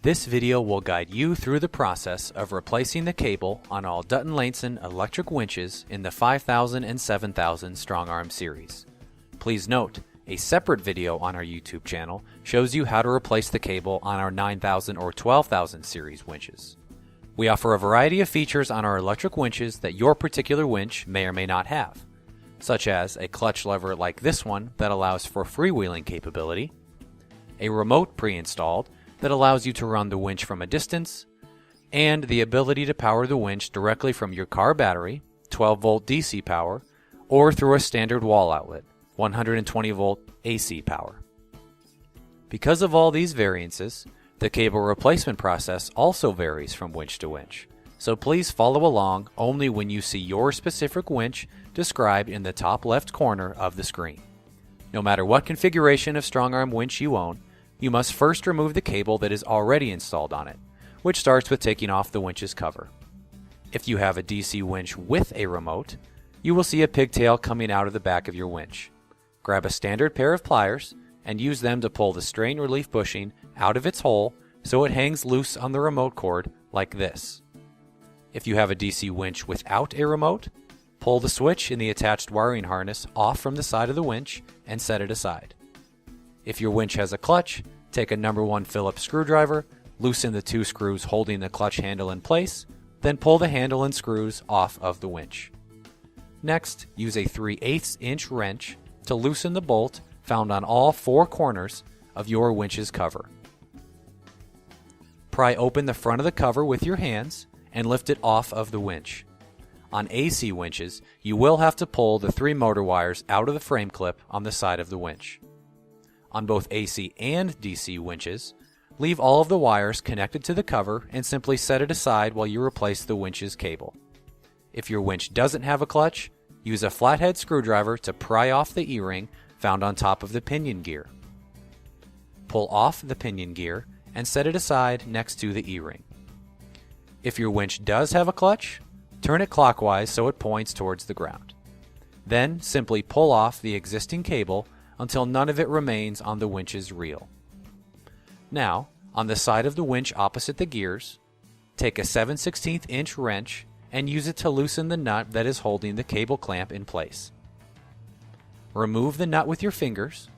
This video will guide you through the process of replacing the cable on all Dutton Lainson electric winches in the 5000 and 7000 StrongArm series. Please note, a separate video on our YouTube channel shows you how to replace the cable on our 9000 or 12000 series winches. We offer a variety of features on our electric winches that your particular winch may or may not have, such as a clutch lever like this one that allows for freewheeling capability, a remote pre-installed that allows you to run the winch from a distance, and the ability to power the winch directly from your car battery, 12-volt DC power, or through a standard wall outlet, 120-volt AC power. Because of all these variances, the cable replacement process also varies from winch to winch, so please follow along only when you see your specific winch described in the top left corner of the screen. No matter what configuration of StrongArm winch you own, you must first remove the cable that is already installed on it, which starts with taking off the winch's cover. If you have a DC winch with a remote, you will see a pigtail coming out of the back of your winch. Grab a standard pair of pliers and use them to pull the strain relief bushing out of its hole so it hangs loose on the remote cord like this. If you have a DC winch without a remote, pull the switch in the attached wiring harness off from the side of the winch and set it aside. If your winch has a clutch, take a number 1 Phillips screwdriver, loosen the 2 screws holding the clutch handle in place, then pull the handle and screws off of the winch. Next, use a 3/8 inch wrench to loosen the bolt found on all 4 corners of your winch's cover. Pry open the front of the cover with your hands and lift it off of the winch. On AC winches, you will have to pull the 3 motor wires out of the frame clip on the side of the winch. On both AC and DC winches, leave all of the wires connected to the cover and simply set it aside while you replace the winch's cable. If your winch doesn't have a clutch, use a flathead screwdriver to pry off the E-ring found on top of the pinion gear. Pull off the pinion gear and set it aside next to the E-ring. If your winch does have a clutch, turn it clockwise so it points towards the ground. Then simply pull off the existing cable until none of it remains on the winch's reel. Now, on the side of the winch opposite the gears, take a 7/16 inch wrench and use it to loosen the nut that is holding the cable clamp in place. Remove the nut with your fingers,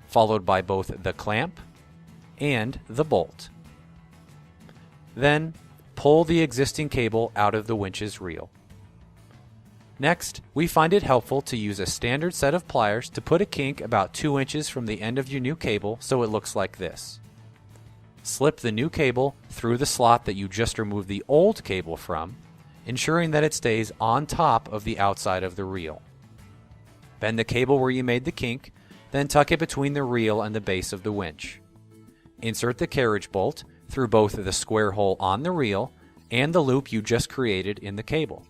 followed by both the clamp and the bolt. Then, pull the existing cable out of the winch's reel. Next, we find it helpful to use a standard set of pliers to put a kink about 2 inches from the end of your new cable so it looks like this. Slip the new cable through the slot that you just removed the old cable from, ensuring that it stays on top of the outside of the reel. Bend the cable where you made the kink, then tuck it between the reel and the base of the winch. Insert the carriage bolt through both the square hole on the reel and the loop you just created in the cable.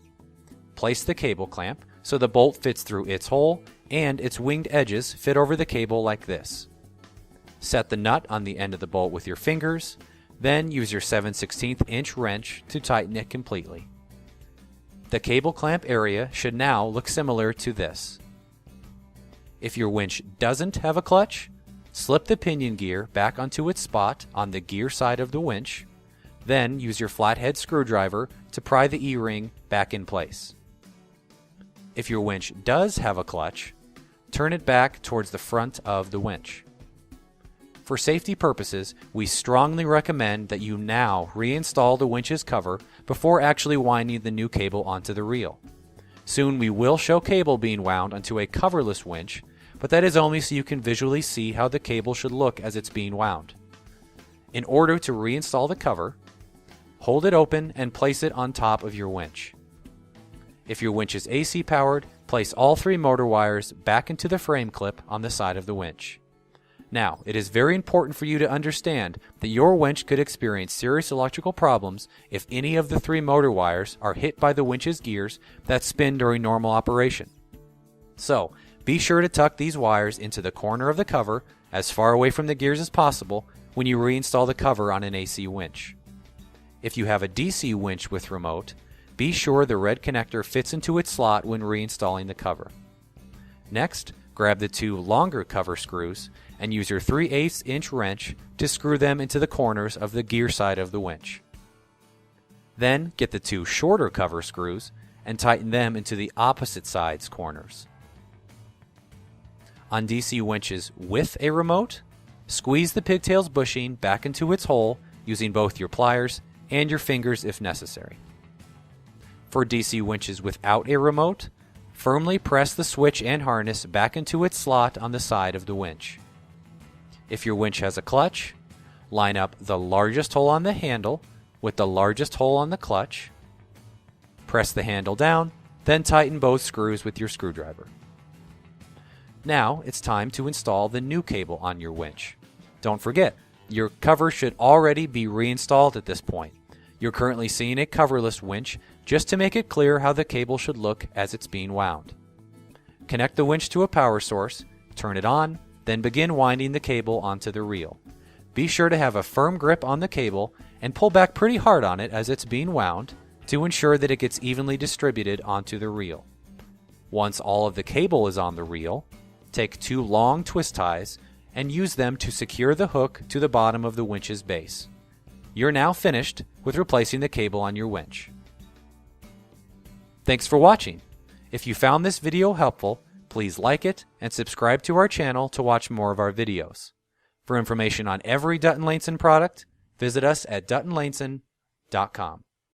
Place the cable clamp so the bolt fits through its hole and its winged edges fit over the cable like this. Set the nut on the end of the bolt with your fingers, then use your 7/16 inch wrench to tighten it completely. The cable clamp area should now look similar to this. If your winch doesn't have a clutch, slip the pinion gear back onto its spot on the gear side of the winch, then use your flathead screwdriver to pry the E-ring back in place. If your winch does have a clutch, turn it back towards the front of the winch. For safety purposes, we strongly recommend that you now reinstall the winch's cover before actually winding the new cable onto the reel. Soon we will show cable being wound onto a coverless winch, but that is only so you can visually see how the cable should look as it's being wound. In order to reinstall the cover, hold it open and place it on top of your winch. If your winch is AC powered, place all 3 motor wires back into the frame clip on the side of the winch. Now, it is very important for you to understand that your winch could experience serious electrical problems if any of the 3 motor wires are hit by the winch's gears that spin during normal operation. So, be sure to tuck these wires into the corner of the cover as far away from the gears as possible when you reinstall the cover on an AC winch. If you have a DC winch with remote, be sure the red connector fits into its slot when reinstalling the cover. Next, grab the two longer cover screws and use your 3/8 inch wrench to screw them into the corners of the gear side of the winch. Then get the two shorter cover screws and tighten them into the opposite side's corners. On DC winches with a remote, squeeze the pigtail's bushing back into its hole using both your pliers and your fingers if necessary. For DC winches without a remote, firmly press the switch and harness back into its slot on the side of the winch. If your winch has a clutch, line up the largest hole on the handle with the largest hole on the clutch. Press the handle down, then tighten both screws with your screwdriver. Now it's time to install the new cable on your winch. Don't forget, your cover should already be reinstalled at this point. You're currently seeing a coverless winch just to make it clear how the cable should look as it's being wound. Connect the winch to a power source, turn it on, then begin winding the cable onto the reel. Be sure to have a firm grip on the cable and pull back pretty hard on it as it's being wound to ensure that it gets evenly distributed onto the reel. Once all of the cable is on the reel, take two long twist ties and use them to secure the hook to the bottom of the winch's base. You're now finished with replacing the cable on your winch. Thanks for watching. If you found this video helpful, please like it and subscribe to our channel to watch more of our videos. For information on every Dutton Lainson product, visit us at DuttonLainson.com.